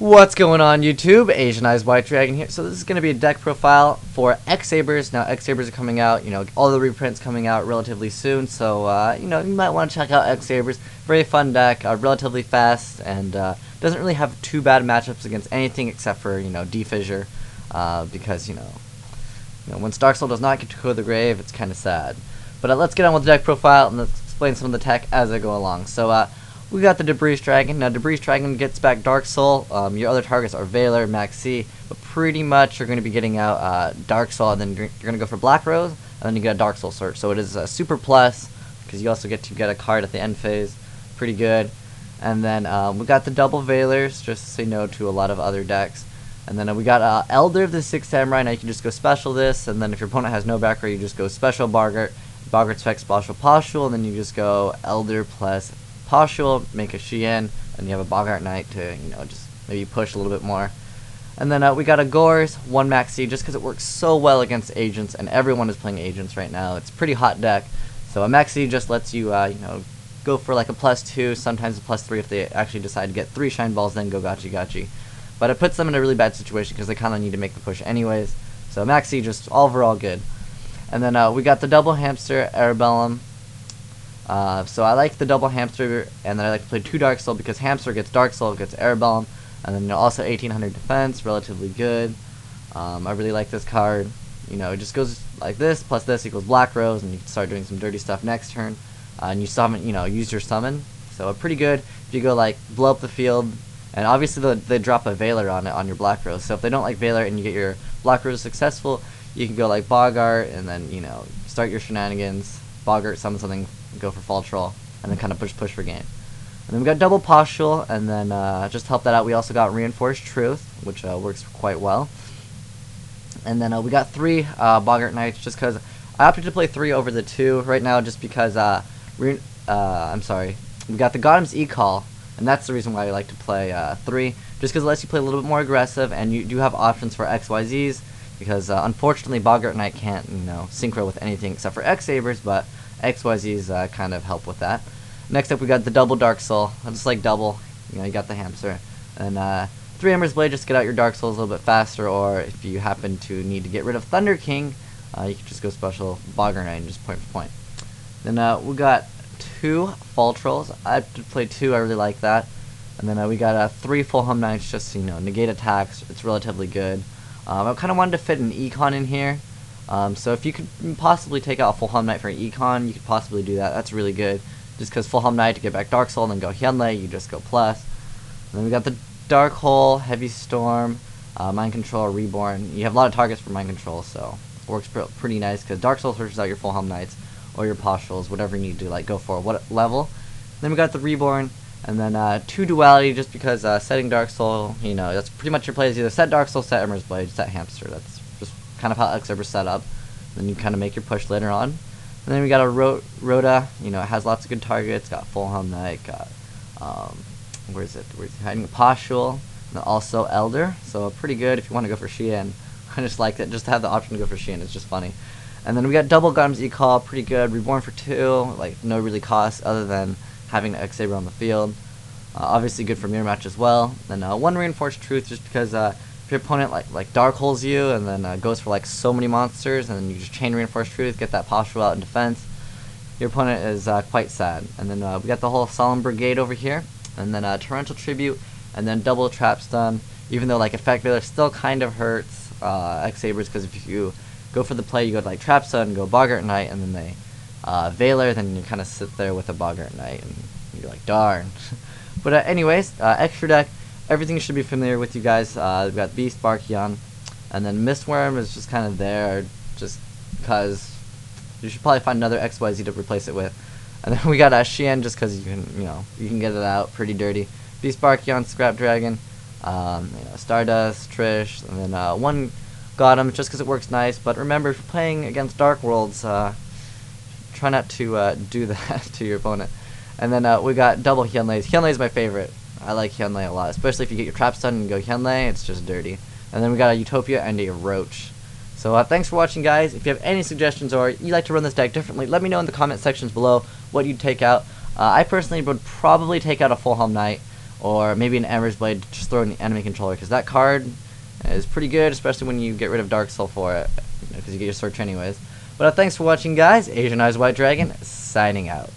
What's going on YouTube? Asian Eyes White Dragon here. So this is going to be a deck profile for Sabers. Now Sabers are coming out, all the reprints coming out relatively soon. So, you might want to check out Sabers. Very fun deck, relatively fast, and doesn't really have too bad matchups against anything except for, D-Fissure. Because, when Dark Soul does not get to go to the grave, it's kind of sad. But let's get on with the deck profile and let's explain some of the tech as I go along. So, we got the Debris Dragon. Now, Debris Dragon gets back Dark Soul. Your other targets are Valor, Maxi, but pretty much you're going to be getting out Dark Soul, and then you're going to go for Black Rose, and then you get a Dark Soul Search. So it is a super plus, because you also get to get a card at the end phase. Pretty good. And then we got the double Valors, just to say no to a lot of other decks. And then we got Elder of the Sixth Samurai. Now you can just go special this, and then if your opponent has no back row, you just go special Boggart. Boggart's effect special Poshul, and then you just go Elder plus Poshul, make a Shien, and you have a Boggart Knight to, just maybe push a little bit more. And then we got a Gores, 1 Maxi, just because it works so well against agents, and everyone is playing agents right now. It's a pretty hot deck. So a Maxi just lets you, go for like a +2, sometimes a +3 if they actually decide to get 3 Shine Balls, then go Gachi. But it puts them in a really bad situation because they kind of need to make the push anyways. So Maxi just overall good. And then we got the double Hamster, Arabellum. So I like the double Hamster, and then I like to play 2 Dark Soul because Hamster gets Dark Soul, gets Arabellum, and then also 1800 defense, relatively good. I really like this card. It just goes like this, plus this equals Black Rose, and you can start doing some dirty stuff next turn. And you summon, use your summon. So pretty good if you go like blow up the field, and obviously they drop a Valor on it on your Black Rose. So if they don't like Valor and you get your Black Rose successful, you can go like Boggart, and then start your shenanigans. Boggart, summon something, go for Fall Troll, and then kind of push for game. And then we got double Poshul, and then just to help that out, we also got Reinforced Truth, which works quite well. And then we got 3 Boggart Knights, just because I opted to play 3 over the 2 right now, just because we got the Gotham's E-Call, and that's the reason why I like to play 3, just because it lets you play a little bit more aggressive, and you do have options for XYZs, because unfortunately Boggart Knight can't, synchro with anything except for Sabers, but XYZs kind of help with that. Next up, we got the double Dark Soul. Just like double, you got the Hamster. And 3 Ember's Blade just to get out your Dark Souls a little bit faster, or if you happen to need to get rid of Thunder King, you can just go special Boggart Knight and just point for point. Then we got 2 Fall Trolls. I have to play 2, I really like that. And then we got 3 Full Home Knights just to, negate attacks. It's relatively good. I kind of wanted to fit an Econ in here. So if you could possibly take out a Full Home Knight for an Econ, you could possibly do that. That's really good. Just because Full Home Knight to get back Dark Soul and then go Hyunlei, you just go plus. And then we got the Dark Hole, Heavy Storm, Mind Control, Reborn. You have a lot of targets for Mind Control, so it works pretty nice because Dark Soul searches out your Full Home Knights or your Poshuls, whatever you need to go for, what level. Then we got the Reborn, and then 2 Duality, just because setting Dark Soul, that's pretty much your play is either set Dark Soul, set Ember's Blade, set Hamster. That's just kind of how Xeber's set up. Then you kind of make your push later on. And then we got a Rhoda, it has lots of good targets, got Full Home Knight, got, where's it hiding? Poshul, and also Elder, so pretty good if you want to go for Shien. I just like that, just to have the option to go for Shien, it's just funny. And then we got double Gotham's E-Call, pretty good, Reborn for 2, like no really cost other than having an Saber on the field. Obviously good for mirror match as well. Then 1 Reinforced Truth, just because if your opponent like dark holes you and then goes for like so many monsters, and then you just chain Reinforced Truth, get that Poshul out in defense, your opponent is quite sad. And then we got the whole Solemn Brigade over here, and then Torrential Tribute, and then double Trap Stun. Even though like Effect Valor still kind of hurts Sabers, because if you go for the play, you go to like Trap Stun and go Boggart Knight, and then they Valor, then you kind of sit there with a Boggart Knight, and you're like, darn. But anyways, extra deck, everything should be familiar with you guys. We've got Beast, Barkion, and then Mistworm is just kind of there, just because you should probably find another XYZ to replace it with. And then we got Shien, just because you can get it out pretty dirty. Beast, Barkion, Scrap Dragon, Stardust, Trish, and then 1 Gotham, just because it works nice. But remember, if you're playing against Dark Worlds, try not to do that to your opponent. And then we got double Hyunleis. Hyunlei's my favorite. I like Hyunlei a lot, especially if you get your Trap Stun and go Hyunlei, it's just dirty. And then we got a Utopia and a Roach. So thanks for watching, guys. If you have any suggestions or you'd like to run this deck differently, let me know in the comment sections below what you'd take out. I personally would probably take out a Full Home Knight, or maybe an Ember's Blade, just throw in the enemy controller, because that card is pretty good, especially when you get rid of Dark Soul for it, because you get your search anyways. But thanks for watching, guys. Asian Eyes White Dragon, signing out.